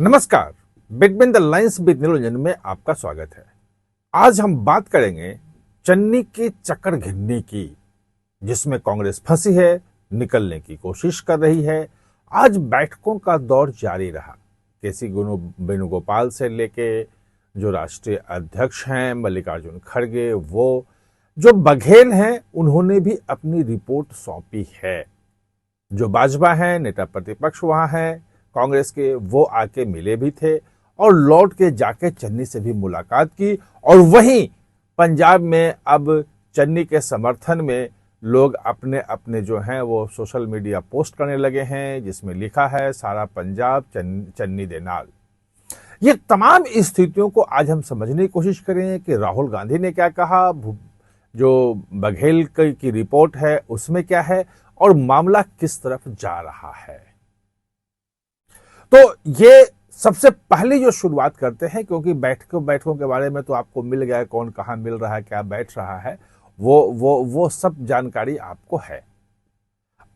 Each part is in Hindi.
नमस्कार। Between the lines with Niranjan में आपका स्वागत है। आज हम बात करेंगे चन्नी की चक्कर घिरने की, जिसमें कांग्रेस फंसी है, निकलने की कोशिश कर रही है। आज बैठकों का दौर जारी रहा। केसी वेणुगोपाल से लेके जो राष्ट्रीय अध्यक्ष हैं मल्लिकार्जुन खड़गे, वो जो बघेल हैं, उन्होंने भी अपनी रिपोर्ट सौंपी है। जो भाजपा हैं, नेता प्रतिपक्ष वहां हैं कांग्रेस के, वो आके मिले भी थे और लौट के जाके चन्नी से भी मुलाकात की। और वहीं पंजाब में अब चन्नी के समर्थन में लोग अपने अपने जो हैं वो सोशल मीडिया पोस्ट करने लगे हैं, जिसमें लिखा है सारा पंजाब चन्नी दे नाल। ये तमाम स्थितियों को आज हम समझने की कोशिश करें कि राहुल गांधी ने क्या कहा, जो बघेल की रिपोर्ट है उसमें क्या है और मामला किस तरफ जा रहा है। तो ये सबसे पहले जो शुरुआत करते हैं, क्योंकि बैठकों के बारे में तो आपको मिल गया, कौन कहाँ मिल रहा है, क्या बैठ रहा है, वो सब जानकारी आपको है।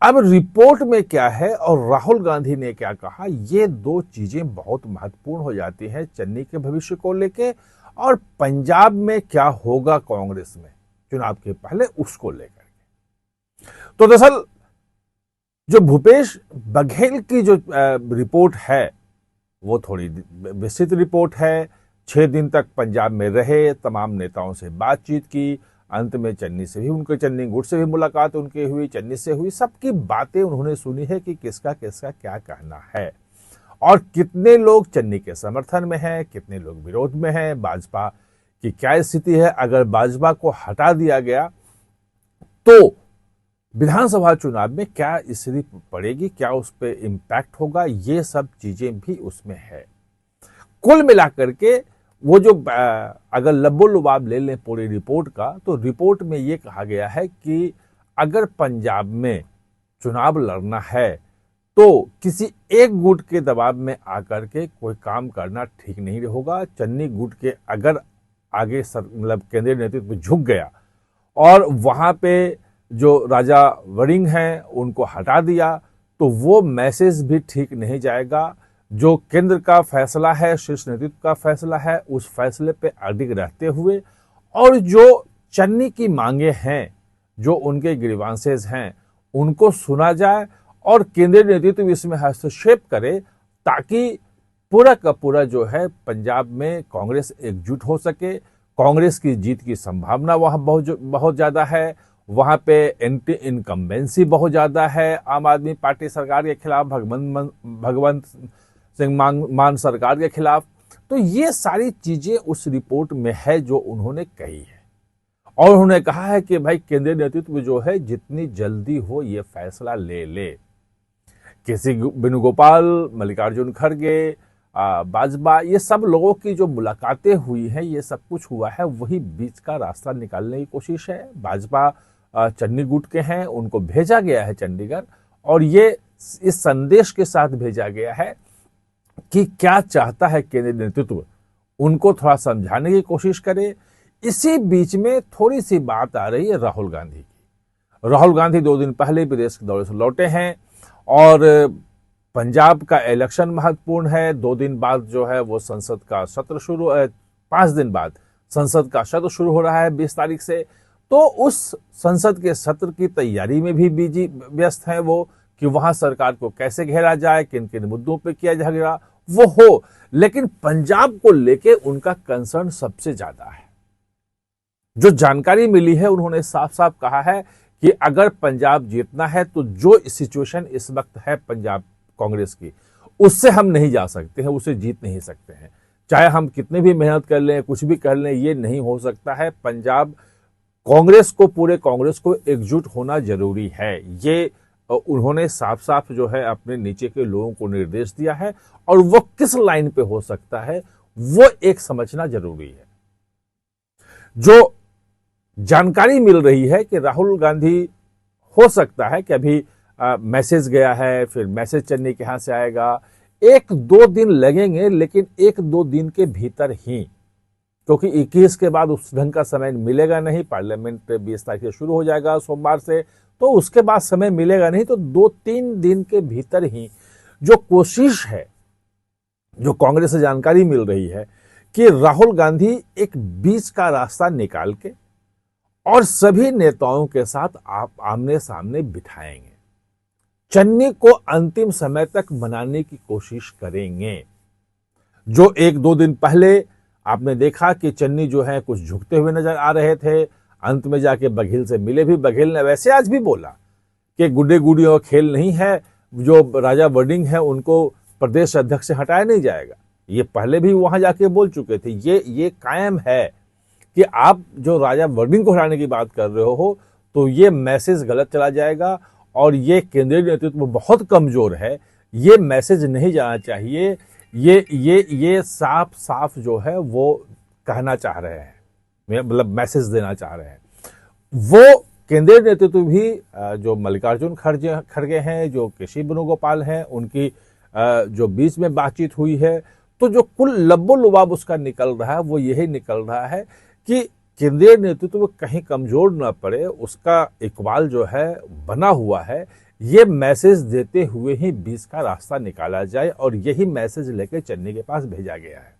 अब रिपोर्ट में क्या है और राहुल गांधी ने क्या कहा, ये दो चीजें बहुत महत्वपूर्ण हो जाती हैं चन्नी के भविष्य को लेके और पंजाब में क्या होगा कांग्रेस में चुनाव के पहले, उसको लेकर के। तो दरअसल जो भूपेश बघेल की जो रिपोर्ट है वो थोड़ी विस्तृत रिपोर्ट है। 6 दिन तक पंजाब में रहे, तमाम नेताओं से बातचीत की, अंत में चन्नी से भी, उनके चन्नी गुट से भी मुलाकात उनकी हुई, चन्नी से हुई, सबकी बातें उन्होंने सुनी है कि किसका किसका क्या कहना है और कितने लोग चन्नी के समर्थन में हैं, कितने लोग विरोध में हैं, भाजपा की क्या स्थिति है। अगर भाजपा को हटा दिया गया तो विधानसभा चुनाव में क्या स्थिति पड़ेगी, क्या उस पर इम्पैक्ट होगा, ये सब चीजें भी उसमें है। कुल मिलाकर के वो जो अगर लब्बो लुबाब ले लें पूरी रिपोर्ट का, तो रिपोर्ट में ये कहा गया है कि अगर पंजाब में चुनाव लड़ना है तो किसी एक गुट के दबाव में आकर के कोई काम करना ठीक नहीं होगा। चन्नी गुट के अगर आगे मतलब केंद्रीय नेतृत्व झुक गया और वहां पे जो राजा वरिंग हैं उनको हटा दिया तो वो मैसेज भी ठीक नहीं जाएगा। जो केंद्र का फैसला है, शीर्ष नेतृत्व का फैसला है, उस फैसले पे अडिग रहते हुए और जो चन्नी की मांगे हैं, जो उनके ग्रीवांसेस हैं, उनको सुना जाए और केंद्रीय नेतृत्व इसमें हस्तक्षेप करे, ताकि पूरा का पूरा जो है पंजाब में कांग्रेस एकजुट हो सके। कांग्रेस की जीत की संभावना वहां बहुत ज्यादा है। वहां पे एंटी इनकम्बेंसी बहुत ज्यादा है आम आदमी पार्टी सरकार के खिलाफ, भगवंत सिंह मान सरकार के खिलाफ। तो ये सारी चीजें उस रिपोर्ट में है जो उन्होंने कही है और उन्होंने कहा है कि भाई केंद्रीय नेतृत्व जो है जितनी जल्दी हो ये फैसला ले। केसी वेणुगोपाल, मल्लिकार्जुन खड़गे, भाजपा, ये सब लोगों की जो मुलाकातें हुई हैं, ये सब कुछ हुआ है, वही बीच का रास्ता निकालने की कोशिश है। भाजपा चन्नी गुट के हैं, उनको भेजा गया है चंडीगढ़ और ये इस संदेश के साथ भेजा गया है कि क्या चाहता है केंद्रीय नेतृत्व, उनको थोड़ा समझाने की कोशिश करे। इसी बीच में थोड़ी सी बात आ रही है राहुल गांधी की। राहुल गांधी 2 दिन पहले विदेश के दौरे से लौटे हैं और पंजाब का इलेक्शन महत्वपूर्ण है। 2 दिन बाद जो है वो संसद का सत्र शुरू, 5 दिन बाद संसद का सत्र शुरू हो रहा है 20 तारीख से। तो उस संसद के सत्र की तैयारी में भी व्यस्त है वो, कि वहां सरकार को कैसे घेरा जाए, किन किन मुद्दों पे किया झगड़ा वो हो। लेकिन पंजाब को लेके उनका कंसर्न सबसे ज्यादा है। जो जानकारी मिली है, उन्होंने साफ साफ कहा है कि अगर पंजाब जीतना है तो जो सिचुएशन इस वक्त है पंजाब कांग्रेस की, उससे हम नहीं जा सकते हैं, उसे जीत नहीं सकते हैं। चाहे हम कितने भी मेहनत कर लें, कुछ भी कर लें, ये नहीं हो सकता है। पंजाब कांग्रेस को, पूरे कांग्रेस को एकजुट होना जरूरी है। ये उन्होंने साफ साफ जो है अपने नीचे के लोगों को निर्देश दिया है और वो किस लाइन पे हो सकता है वो एक समझना जरूरी है। जो जानकारी मिल रही है कि राहुल गांधी, हो सकता है कि अभी मैसेज गया है, फिर मैसेज चन्नी के यहां से आएगा, 1-2 दिन लगेंगे, लेकिन 1-2 दिन के भीतर ही, क्योंकि 21 के बाद उस ढंग का समय मिलेगा नहीं। पार्लियामेंट 20 तारीख से शुरू हो जाएगा सोमवार से, तो उसके बाद समय मिलेगा नहीं। तो 2-3 दिन के भीतर ही जो कोशिश है जो कांग्रेस से जानकारी मिल रही है कि राहुल गांधी एक बीच का रास्ता निकाल के और सभी नेताओं के साथ आप आमने सामने बिठाएंगे, चन्नी को अंतिम समय तक मनाने की कोशिश करेंगे। जो एक दो दिन पहले आपने देखा कि चन्नी जो है कुछ झुकते हुए नजर आ रहे थे, अंत में जाके बघेल से मिले भी। बघेल ने वैसे आज भी बोला कि गुड्डे गुड़ियों का खेल नहीं है, जो राजा वर्डिंग है उनको प्रदेश अध्यक्ष से हटाया नहीं जाएगा। ये पहले भी वहां जाके बोल चुके थे। ये कायम है कि आप जो राजा वर्डिंग को हटाने की बात कर रहे हो तो ये मैसेज गलत चला जाएगा और ये केंद्रीय नेतृत्व बहुत कमजोर है, ये मैसेज नहीं जाना चाहिए। ये साफ साफ जो है वो कहना चाह रहे हैं, मतलब मैसेज देना चाह रहे हैं। वो केंद्रीय नेतृत्व भी जो मल्लिकार्जुन खड़गे हैं, जो केसी वेणुगोपाल हैं, उनकी जो बीच में बातचीत हुई है, तो जो कुल लब्बो लुबाब उसका निकल रहा है वो यही निकल रहा है कि केंद्रीय नेतृत्व कहीं कमजोर न पड़े, उसका इकबाल जो है बना हुआ है। ये मैसेज देते हुए ही बीच का रास्ता निकाला जाए और यही मैसेज लेकर चन्नी के पास भेजा गया है।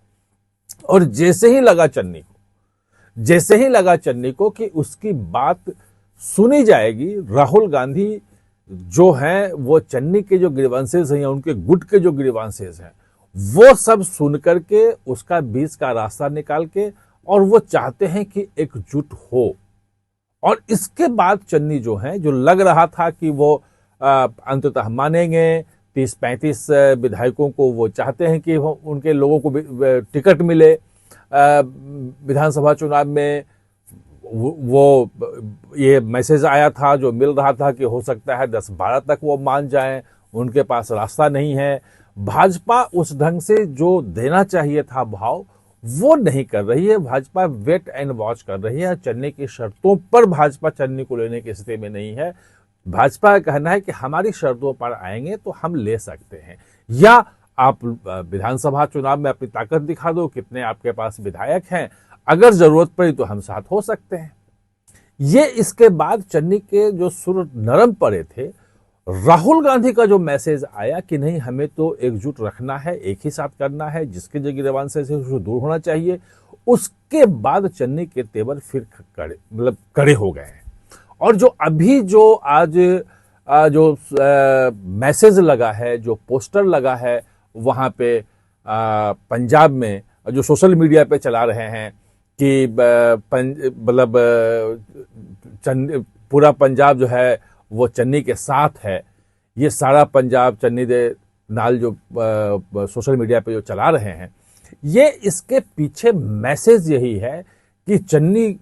और जैसे ही लगा चन्नी को कि उसकी बात सुनी जाएगी, राहुल गांधी जो हैं वो चन्नी के जो ग्रीवेंसेस हैं या उनके गुट के जो ग्रीवेंसेस हैं वो सब सुन करके उसका बीच का रास्ता निकाल के, और वो चाहते हैं कि एकजुट हो। और इसके बाद चन्नी जो है, जो लग रहा था कि वो अंततः मानेंगे, 30-35 विधायकों को वो चाहते हैं कि उनके लोगों को टिकट मिले विधानसभा चुनाव में, वो ये मैसेज आया था जो मिल रहा था कि हो सकता है 10-12 तक वो मान जाएं, उनके पास रास्ता नहीं है। भाजपा उस ढंग से जो देना चाहिए था भाव वो नहीं कर रही है। भाजपा वेट एंड वॉच कर रही है। चन्नी की शर्तों पर भाजपा चन्नी को लेने की स्थिति में नहीं है। भाजपा का कहना है कि हमारी शर्तों पर आएंगे तो हम ले सकते हैं, या आप विधानसभा चुनाव में अपनी ताकत दिखा दो, कितने आपके पास विधायक हैं, अगर जरूरत पड़ी तो हम साथ हो सकते हैं। ये इसके बाद चन्नी के जो सुर नरम पड़े थे, राहुल गांधी का जो मैसेज आया कि नहीं हमें तो एकजुट रखना है, एक ही साथ करना है, जिसके जो गिरवांसे से उसको दूर होना चाहिए, उसके बाद चन्नी के तेवर फिर कड़े हो गए हैं। और जो अभी जो आज जो मैसेज लगा है, जो पोस्टर लगा है वहां पे पंजाब में, जो सोशल मीडिया पे चला रहे हैं कि मतलब पूरा पंजाब जो है वो चन्नी के साथ है, ये सारा पंजाब चन्नी दे नाल जो सोशल मीडिया पे जो चला रहे हैं, ये इसके पीछे मैसेज यही है कि चन्नी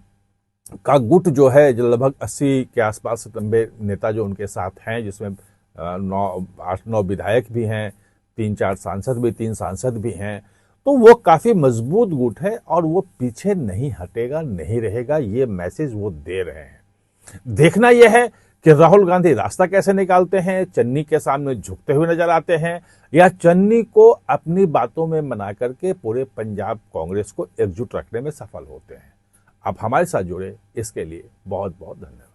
का गुट जो है, जो लगभग 80 के आसपास लंबे नेता जो उनके साथ हैं, जिसमें 8-9 विधायक भी हैं, 3 सांसद भी हैं, तो वो काफी मजबूत गुट है और वो पीछे नहीं हटेगा, नहीं रहेगा। ये मैसेज वो दे रहे हैं। देखना यह है कि राहुल गांधी रास्ता कैसे निकालते हैं, चन्नी के सामने झुकते हुए नजर आते हैं, या चन्नी को अपनी बातों में मना करके पूरे पंजाब कांग्रेस को एकजुट रखने में सफल होते हैं। आप हमारे साथ जुड़े, इसके लिए बहुत बहुत धन्यवाद।